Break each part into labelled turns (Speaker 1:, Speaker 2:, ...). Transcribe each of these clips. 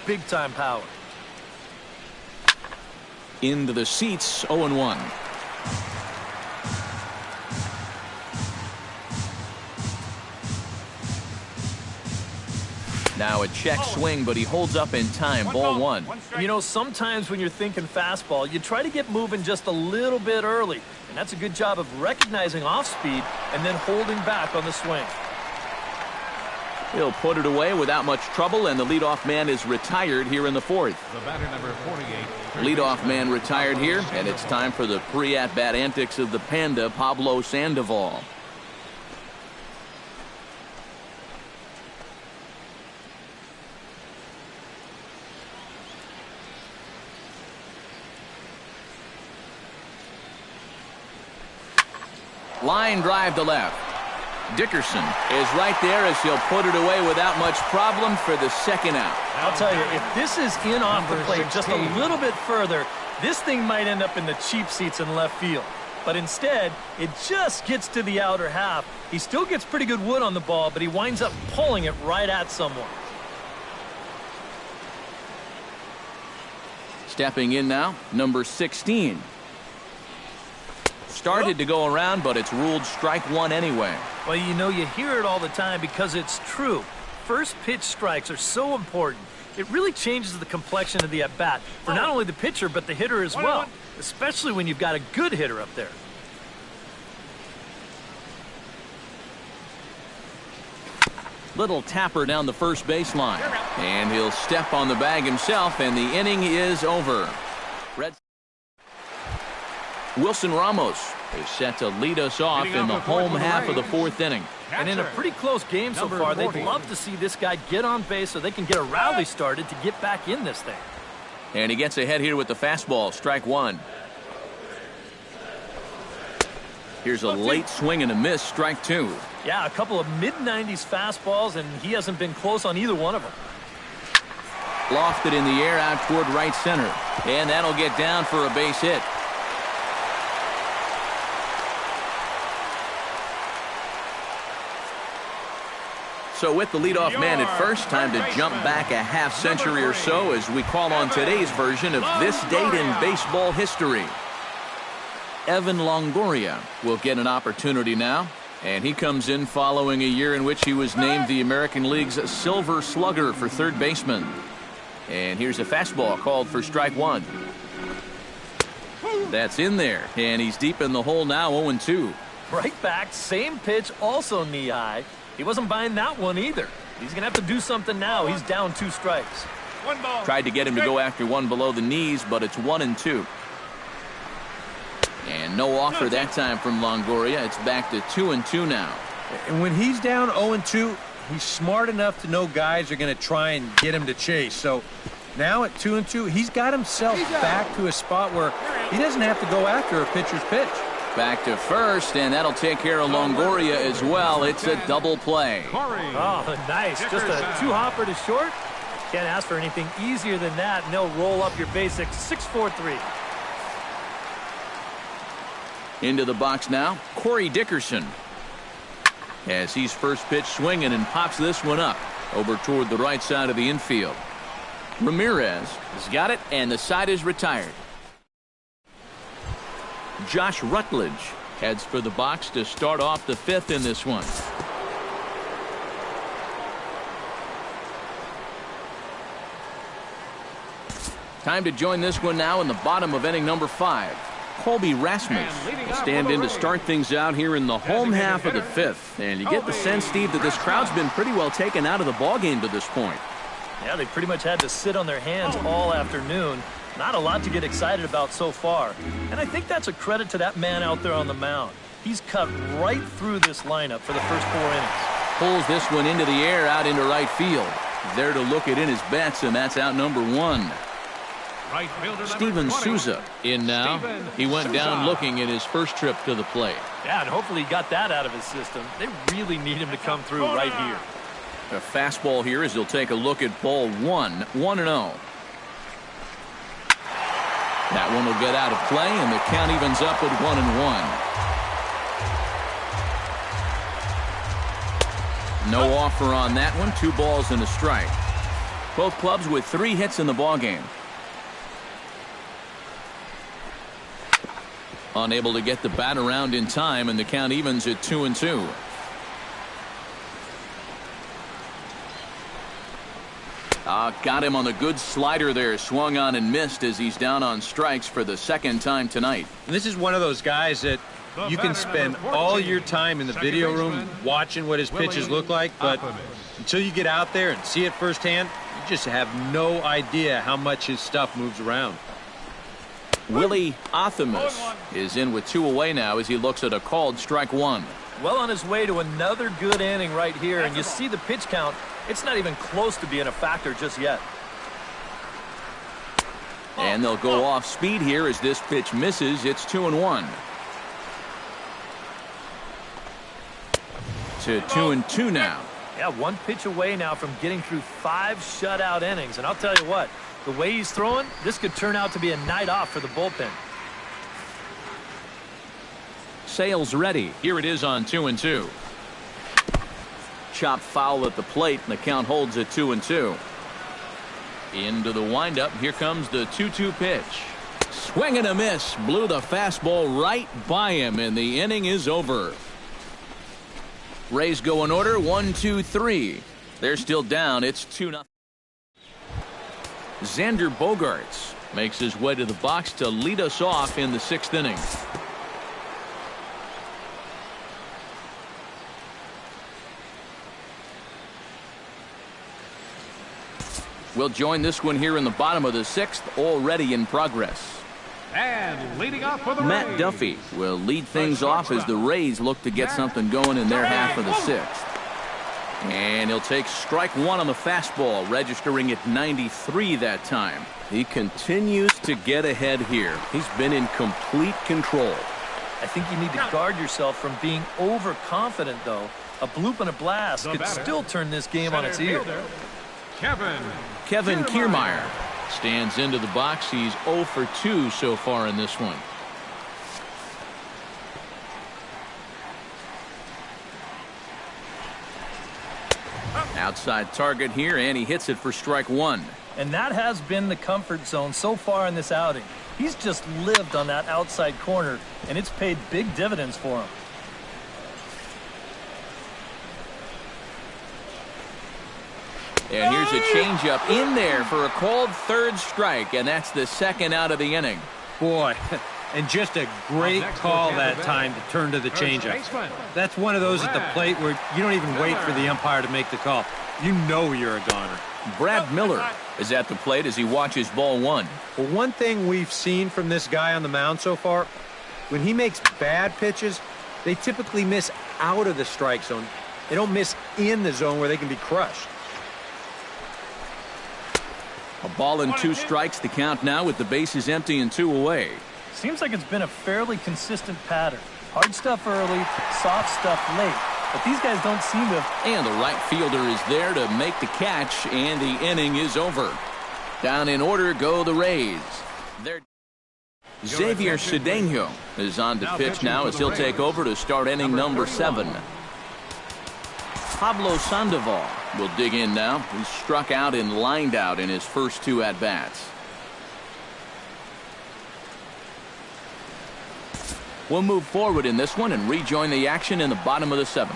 Speaker 1: big-time power.
Speaker 2: Into the seats, 0-1. Now a check swing, but he holds up in time. Ball one.
Speaker 1: You know, sometimes when you're thinking fastball, you try to get moving just a little bit early. And that's a good job of recognizing off speed and then holding back on the swing.
Speaker 2: He'll put it away without much trouble, and the leadoff man is retired here in the fourth.
Speaker 3: The batter, number 48.
Speaker 2: Leadoff man retired here, and it's time for the pre-at-bat antics of the Panda, Pablo Sandoval. Line drive to left. Dickerson is right there as he'll put it away without much problem for the second out.
Speaker 1: I'll tell you, if this is in off the plate just a little bit further, this thing might end up in the cheap seats in left field. But instead, it just gets to the outer half. He still gets pretty good wood on the ball, but he winds up pulling it right at someone.
Speaker 2: Stepping in now, number 16. Started to go around, but it's ruled strike one anyway.
Speaker 1: Well, you know, you hear it all the time because it's true. First pitch strikes are so important. It really changes the complexion of the at-bat for not only the pitcher, but the hitter as well, especially when you've got a good hitter up there.
Speaker 2: Little tapper down the first baseline. And he'll step on the bag himself, and the inning is over. Wilson Ramos is set to lead us off in the home half of the fourth inning.
Speaker 1: And in a pretty close game so far, they'd love to see this guy get on base so they can get a rally started to get back in this thing.
Speaker 2: And he gets ahead here with the fastball, strike one. Here's a late swing and a miss, strike two.
Speaker 1: Yeah, a couple of mid-90s fastballs, and he hasn't been close on either one of them.
Speaker 2: Lofted in the air out toward right center. And that'll get down for a base hit. So with the leadoff man at first, time to jump back a half century or so as we call on today's version of this date in baseball history. Evan Longoria will get an opportunity now, and he comes in following a year in which he was named the American League's Silver Slugger for third baseman. And here's a fastball called for strike one. That's in there, and he's deep in the hole now, 0-2.
Speaker 1: Right back, same pitch, also knee high. He wasn't buying that one either. He's going to have to do something now. He's down 2 strikes.
Speaker 2: Tried to get him to go after one below the knees, but it's 1-2. And no offer that time from Longoria. It's back to 2-2 now.
Speaker 4: And when he's down 0-2, he's smart enough to know guys are going to try and get him to chase. So now at 2-2, he's got himself back to a spot where he doesn't have to go after a pitcher's pitch.
Speaker 2: Back to first, and that'll take care of Longoria as well. It's a double play.
Speaker 1: Oh, nice. Just a 2-hopper to short. Can't ask for anything easier than that, and they'll roll up your basic 6-4-3.
Speaker 2: Into the box now, Corey Dickerson. As he's first pitch swinging and pops this one up over toward the right side of the infield. Ramirez has got it, and the side is retired. Josh Rutledge heads for the box to start off the fifth in this one. Time to join this one now in the bottom of inning number 5. Colby Rasmus will stand in to start things out here in the home half of the fifth. And you get the sense, Steve, that this crowd's been pretty well taken out of the ballgame to this point.
Speaker 1: Yeah, they pretty much had to sit on their hands all afternoon. Not a lot to get excited about so far. And I think that's a credit to that man out there on the mound. He's cut right through this lineup for the first 4 innings.
Speaker 2: Pulls this one into the air out into right field. There to look it in his bets, and that's out number 1.
Speaker 3: Right fielder
Speaker 2: Steven Souza in now. He went down looking at his first trip to the plate.
Speaker 1: Yeah, and hopefully he got that out of his system. They really need him to come through right here.
Speaker 2: A fastball here as he'll take a look at ball 1, 1-0. That one will get out of play, and the count evens up at 1-1. No offer on that one. 2 balls and a strike. Both clubs with 3 hits in the ballgame. Unable to get the bat around in time, and the count evens at 2-2. Got him on the good slider there. Swung on and missed as he's down on strikes for the second time tonight.
Speaker 4: And this is one of those guys that you can spend all your time in the video room watching what his pitches look like, but until you get out there and see it firsthand, you just have no idea how much his stuff moves around.
Speaker 2: Willie Athamus is in with 2 away now as he looks at a called strike 1.
Speaker 1: Well on his way to another good inning right here, and you see the pitch count. It's not even close to being a factor just yet.
Speaker 2: And they'll go off speed here as this pitch misses. It's 2-1. To 2-2 now.
Speaker 1: Yeah, 1 pitch away now from getting through 5 shutout innings. And I'll tell you what, the way he's throwing, this could turn out to be a night off for the bullpen.
Speaker 2: Sales ready. Here it is on 2-2. Chop foul at the plate, and the count holds at 2-2. Into the windup. Here comes the 2-2 pitch. Swing and a miss. Blew the fastball right by him, and the inning is over. Rays go in order. 1, 2, 3. They're still down. It's 2-0. Xander Bogaerts makes his way to the box to lead us off in the 6th inning. We'll join this one here in the bottom of the 6th, already in progress.
Speaker 3: And leading off for the
Speaker 2: Matt
Speaker 3: Rays,
Speaker 2: Duffy will lead things off as the Rays look to get something going in their half of the 6th. And he'll take strike 1 on the fastball, registering at 93 that time. He continues to get ahead here. He's been in complete control.
Speaker 1: I think you need to guard yourself from being overconfident, though. A bloop and a blast could still turn this game on its ear.
Speaker 2: Kevin Kiermaier stands into the box. He's 0 for 2 so far in this one. Outside target here, and he hits it for strike 1.
Speaker 1: And that has been the comfort zone so far in this outing. He's just lived on that outside corner, and it's paid big dividends for him.
Speaker 2: And here's a changeup in there for a called 3rd strike, and that's the 2nd out of the inning.
Speaker 4: Boy, and just a great call that time to turn to the changeup. That's one of those at the plate where you don't even wait for the umpire to make the call. You know you're a goner.
Speaker 2: Brad Miller is at the plate as he watches ball 1.
Speaker 4: Well, one thing we've seen from this guy on the mound so far, when he makes bad pitches, they typically miss out of the strike zone. They don't miss in the zone where they can be crushed.
Speaker 2: A ball and 2 strikes, the count now with the bases empty and 2 away.
Speaker 1: Seems like it's been a fairly consistent pattern. Hard stuff early, soft stuff late. But these guys don't seem to have...
Speaker 2: And the right fielder is there to make the catch, and the inning is over. Down in order go the Rays. Xavier Cedeno is on to pitch now as he'll take over to start inning number 7. Pablo Sandoval will dig in now. He struck out and lined out in his first 2 at-bats. We'll move forward in this one and rejoin the action in the bottom of the 7th.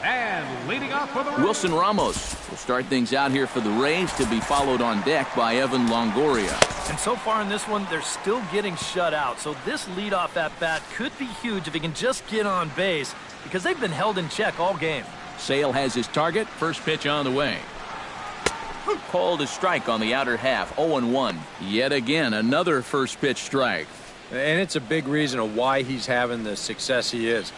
Speaker 3: And leading off for the Rays,
Speaker 2: Wilson Ramos will start things out here for the Rays, to be followed on deck by Evan Longoria.
Speaker 1: And so far in this one, they're still getting shut out. So this leadoff at-bat could be huge if he can just get on base, because they've been held in check all game.
Speaker 2: Sale has his target. First pitch on the way. Called a strike on the outer half. 0-1. Yet again, another first pitch strike.
Speaker 4: And it's a big reason of why he's having the success he is.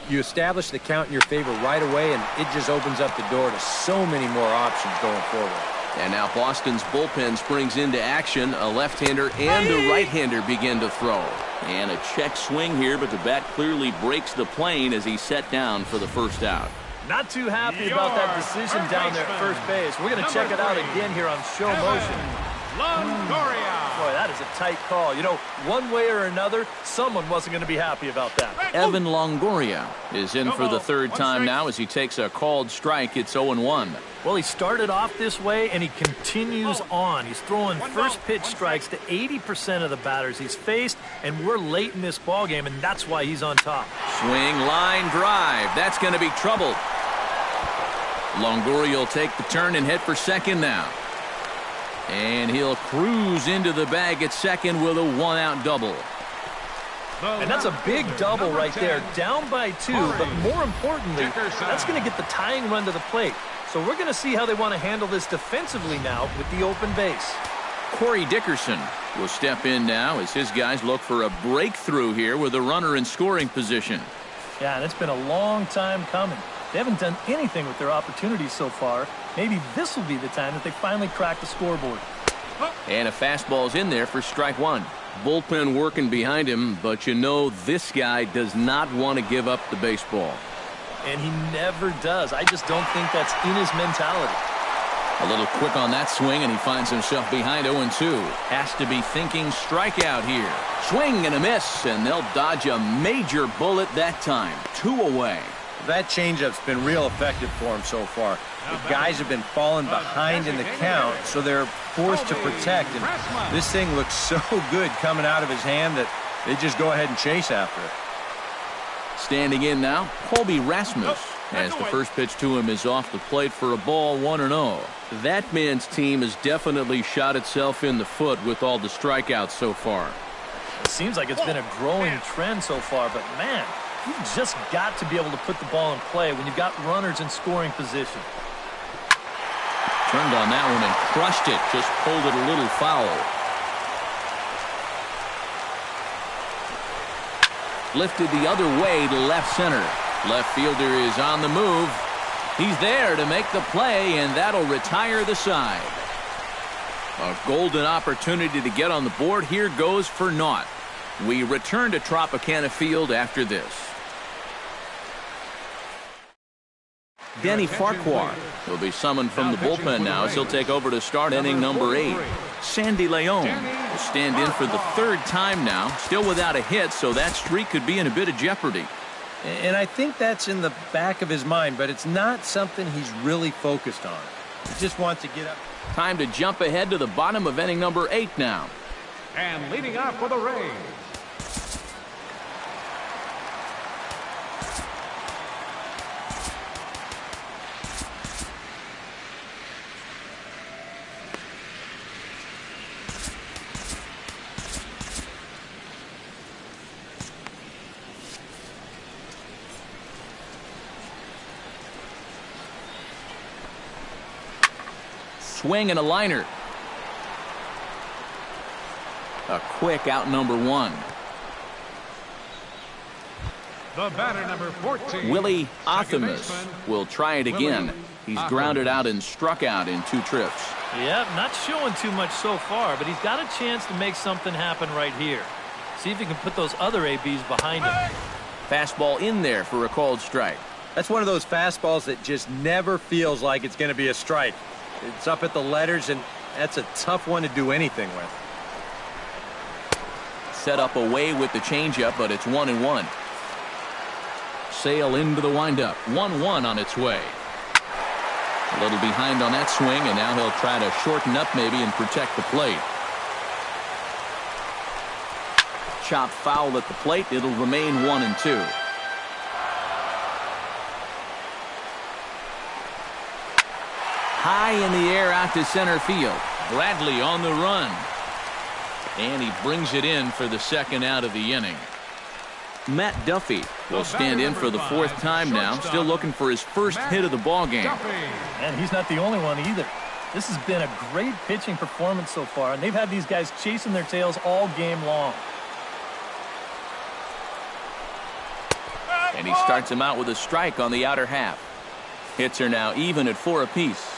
Speaker 4: You establish the count in your favor right away, and it just opens up the door to so many more options going forward.
Speaker 2: And now Boston's bullpen springs into action. A left-hander and a right-hander begin to throw. And a check swing here, but the bat clearly breaks the plane as he's set down for the first out.
Speaker 1: Not too happy about that decision down there at first base. We're going to check it out again here on show motion.
Speaker 3: Longoria.
Speaker 1: Boy, that is a tight call. You know, one way or another, someone wasn't going to be happy about that.
Speaker 2: Evan Longoria is in for the third time now as he takes a called strike. It's 0-1.
Speaker 1: Well, he started off this way, and he continues on. He's throwing first pitch strikes to 80% of the batters he's faced, and we're late in this ballgame, and that's why he's on top.
Speaker 2: Swing, line drive. That's going to be trouble. Longoria will take the turn and head for second now. And he'll cruise into the bag at second with a one-out double.
Speaker 1: And that's a big double right there, down by 2, but more importantly, that's going to get the tying run to the plate. So we're going to see how they want to handle this defensively now with the open base.
Speaker 2: Corey Dickerson will step in now as his guys look for a breakthrough here with a runner in scoring position.
Speaker 1: Yeah, and it's been a long time coming. They haven't done anything with their opportunities so far. Maybe this will be the time that they finally crack the scoreboard.
Speaker 2: And a fastball's in there for strike one. Bullpen working behind him, but you know this guy does not want to give up the baseball.
Speaker 1: And he never does. I just don't think that's in his mentality.
Speaker 2: A little quick on that swing, and he finds himself behind 0-2. Has to be thinking strikeout here. Swing and a miss, and they'll dodge a major bullet that time. 2 away.
Speaker 4: That changeup's been real effective for him so far. The guys have been falling behind in the count, so they're forced to protect. And this thing looks so good coming out of his hand that they just go ahead and chase after it.
Speaker 2: Standing in now, Colby Rasmus, as the first pitch to him is off the plate for a ball, 1-0. That man's team has definitely shot itself in the foot with all the strikeouts so far.
Speaker 1: It seems like it's been a growing trend so far, but man, you've just got to be able to put the ball in play when you've got runners in scoring position.
Speaker 2: Turned on that one and crushed it, just pulled it a little foul. Lifted the other way to left center. Left fielder is on the move. He's there to make the play, and that'll retire the side. A golden opportunity to get on the board here goes for naught. We return to Tropicana Field after this. Denny Farquhar will be summoned from the bullpen now as he'll take over to start inning number 8. Sandy Leon will stand in for the third time now, still without a hit, so that streak could be in a bit of jeopardy.
Speaker 4: And I think that's in the back of his mind, but it's not something he's really focused on. He just wants to get up.
Speaker 2: Time to jump ahead to the bottom of inning number 8 now.
Speaker 3: And leading off for the Rays,
Speaker 2: Swing and a liner. A quick out number 1.
Speaker 3: the batter number 14,
Speaker 2: Willie
Speaker 3: second
Speaker 2: Athamas
Speaker 3: baseman,
Speaker 2: will try it again.
Speaker 3: Willie
Speaker 2: He's grounded
Speaker 3: Athamas.
Speaker 2: out and struck out in 2 trips.
Speaker 1: Yep, not showing too much so far, but he's got a chance to make something happen right here. See if he can put those other ABs behind him.
Speaker 2: Fastball in there for a called strike.
Speaker 4: That's one of those fastballs that just never feels like it's going to be a strike. It's up at the letters, and that's a tough one to do anything with.
Speaker 2: Set up away with the changeup, but it's 1-1. Sail into the windup. 1-1 on its way. A little behind on that swing, and now he'll try to shorten up maybe and protect the plate. Chop foul at the plate. It'll remain 1-2. High in the air out to center field. Bradley on the run. And he brings it in for the second out of the inning. Matt Duffy will stand in for the 4th time now, still looking for his first hit of the ball game.
Speaker 1: And he's not the only one either. This has been a great pitching performance so far, and they've had these guys chasing their tails all game long.
Speaker 2: And he starts him out with a strike on the outer half. Hits are now even at 4 apiece.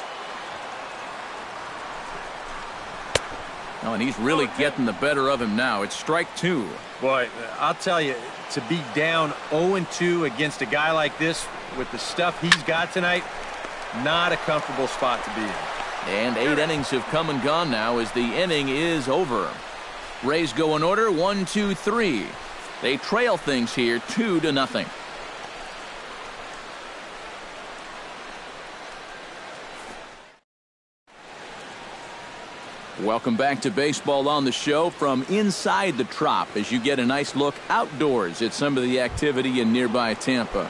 Speaker 2: Oh, and he's really getting the better of him now. It's strike 2.
Speaker 4: Boy, I'll tell you, to be down 0-2 against a guy like this with the stuff he's got tonight, not a comfortable spot to be in.
Speaker 2: And 8 innings have come and gone now as the inning is over. Rays go in order, 1, 2, 3. They trail things here 2-0. Welcome back to Baseball on the Show from inside the Trop as you get a nice look outdoors at some of the activity in nearby Tampa.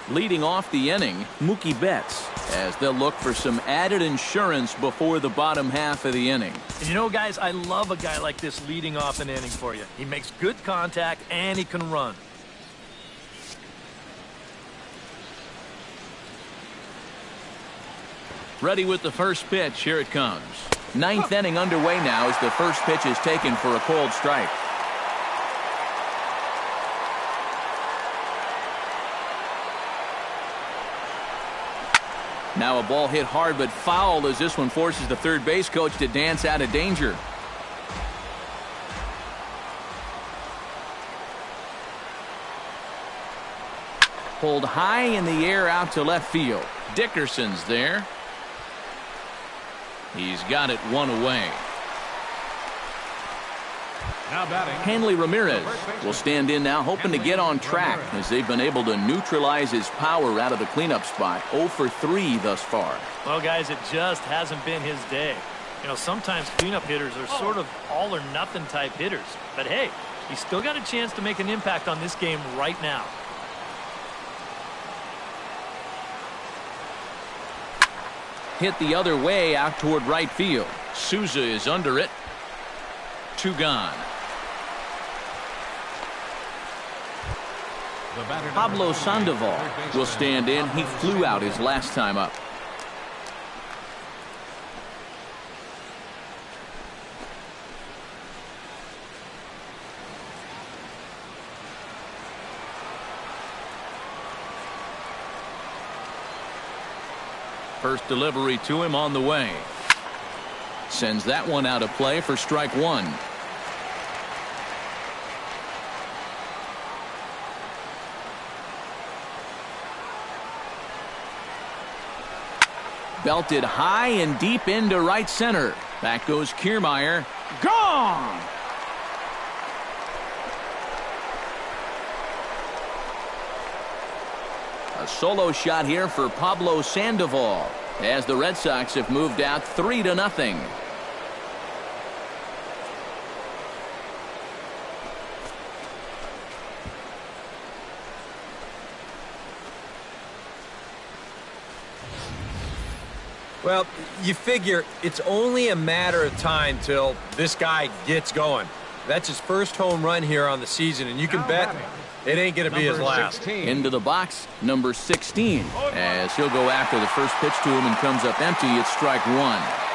Speaker 2: Leading off the inning, Mookie Betts, as they'll look for some added insurance before the bottom half of the inning.
Speaker 1: And you know, guys, I love a guy like this leading off an inning for you. He makes good contact and he can run.
Speaker 2: Ready with the first pitch. Here it comes. 9th inning underway now as the first pitch is taken for a cold strike. Now a ball hit hard but foul as this one forces the third base coach to dance out of danger. Pulled high in the air out to left field. Dickerson's there. He's got it one away.
Speaker 3: Now batting,
Speaker 2: Hanley Ramirez will stand in now, hoping to get on track as they've been able to neutralize his power out of the cleanup spot. 0 for 3 thus far.
Speaker 1: Well, guys, it just hasn't been his day. You know, sometimes cleanup hitters are sort of all or nothing type hitters. But hey, he's still got a chance to make an impact on this game right now.
Speaker 2: Hit the other way out toward right field. Souza is under it. 2 gone. Pablo Sandoval will stand in. He flew out his last time up. First delivery to him on the way. Sends that one out of play for strike 1. Belted high and deep into right center. Back goes Kiermaier. Gone! A solo shot here for Pablo Sandoval as the Red Sox have moved out 3-0.
Speaker 4: Well, you figure it's only a matter of time till this guy gets going. That's his first home run here on the season, and you can bet it ain't going to be his last.
Speaker 3: 16.
Speaker 2: Into the box, number 16, as he'll go after the first pitch to him and comes up empty. It's strike 1.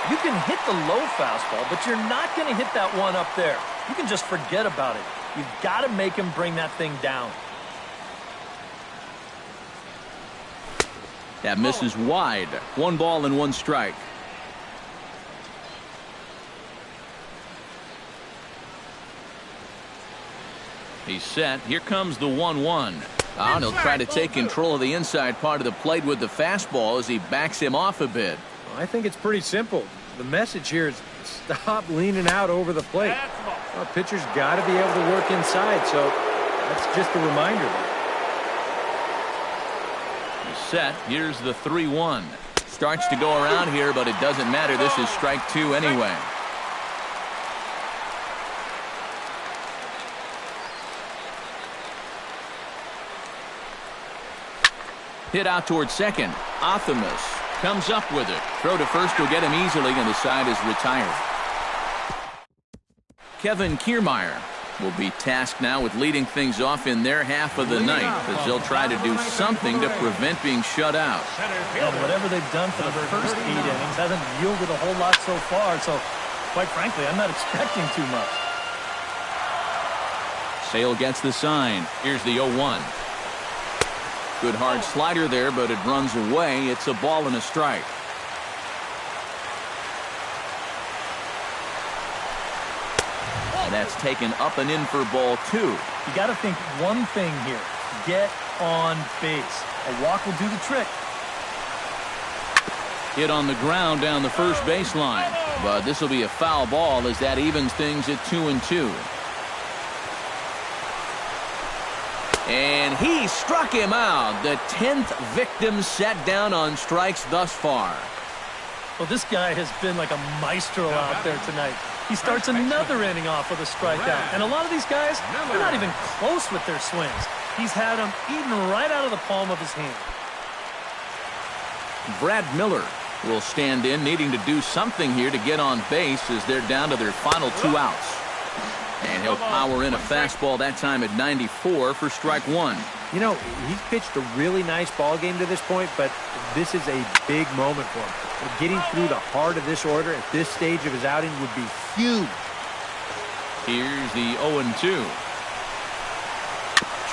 Speaker 1: You can hit the low fastball, but you're not going to hit that one up there. You can just forget about it. You've got to make him bring that thing down.
Speaker 2: That misses wide. 1 ball and 1 strike. He's set. Here comes the 1-1. And he'll try to take control of the inside part of the plate with the fastball as he backs him off a bit.
Speaker 4: Well, I think it's pretty simple. The message here is stop leaning out over the plate. Well, pitcher's got to be able to work inside, so that's just a reminder there.
Speaker 2: He's set. Here's the 3-1. Starts to go around here, but it doesn't matter. This is strike 2 anyway. Hit out towards second. Athamas comes up with it. Throw to first will get him easily, and the side is retired. Kevin Kiermaier will be tasked now with leading things off in their half of the ninth as they'll try to do something to prevent being shut out.
Speaker 1: And whatever they've done for the first 8 innings hasn't yielded a whole lot so far, so quite frankly, I'm not expecting too much.
Speaker 2: Sale gets the sign. Here's the 0-1. Good hard slider there, but it runs away. It's a ball and a strike. And that's taken up and in for ball 2.
Speaker 1: You got to think one thing here. Get on base. A walk will do the trick.
Speaker 2: Hit on the ground down the first baseline. But this will be a foul ball as that evens things at 2-2. And he struck him out. The 10th victim set down on strikes thus far.
Speaker 1: Well, this guy has been like a maestro out there tonight. He starts another inning off with a strikeout. And a lot of these guys, they're not even close with their swings. He's had them eaten right out of the palm of his hand.
Speaker 2: Brad Miller will stand in, needing to do something here to get on base as they're down to their final 2 outs. And he'll power in a fastball that time at 94 for strike 1.
Speaker 4: You know, he's pitched a really nice ball game to this point, but this is a big moment for him. Getting through the heart of this order at this stage of his outing would be huge.
Speaker 2: Here's the 0-2.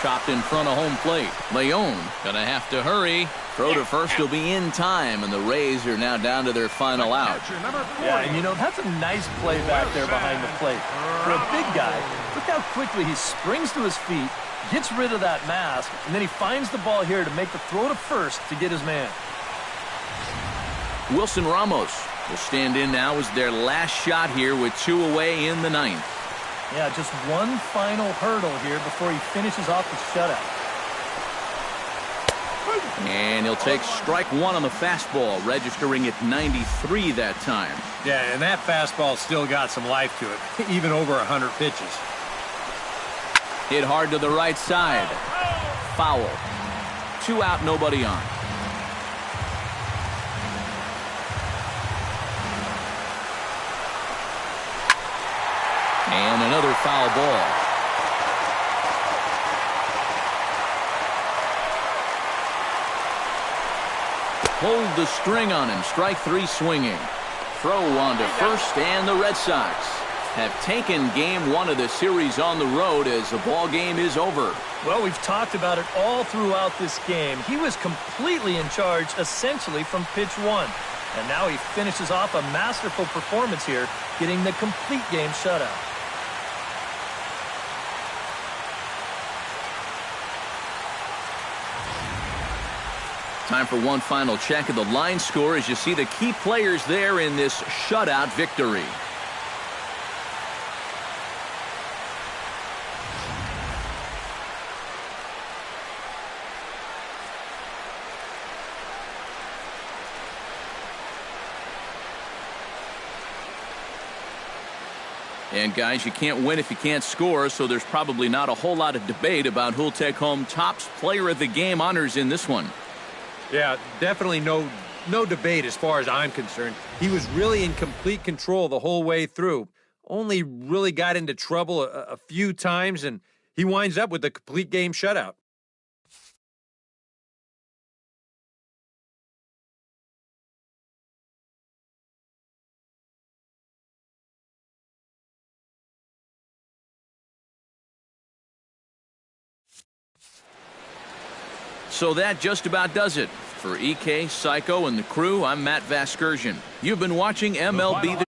Speaker 2: Chopped in front of home plate. Leon gonna have to hurry. Throw to first will be in time, and the Rays are now down to their final out.
Speaker 1: Yeah, and you know, that's a nice play back there behind the plate. For a big guy, look how quickly he springs to his feet, gets rid of that mask, and then he finds the ball here to make the throw to first to get his man.
Speaker 2: Wilson Ramos will stand in now as their last shot here with 2 away in the 9th.
Speaker 1: Yeah, just one final hurdle here before he finishes off the shutout.
Speaker 2: And he'll take strike 1 on the fastball, registering at 93 that time.
Speaker 4: Yeah, and that fastball still got some life to it, even over 100 pitches.
Speaker 2: Hit hard to the right side. Foul. 2 out, nobody on. And another foul ball. Hold the string on him. Strike 3 swinging. Throw on to first, and the Red Sox have taken game 1 of the series on the road as the ball game is over.
Speaker 1: Well, we've talked about it all throughout this game. He was completely in charge, essentially, from pitch 1. And now he finishes off a masterful performance here, getting the complete game shutout.
Speaker 2: Time for one final check of the line score as you see the key players there in this shutout victory. And guys, you can't win if you can't score, so there's probably not a whole lot of debate about who'll take home Topps Player of the Game honors in this one.
Speaker 4: Yeah, definitely no debate as far as I'm concerned. He was really in complete control the whole way through. Only really got into trouble a few times, and he winds up with the complete game shutout.
Speaker 2: So that just about does it. For EK, Psycho, and the crew, I'm Matt Vasgersian. You've been watching MLB The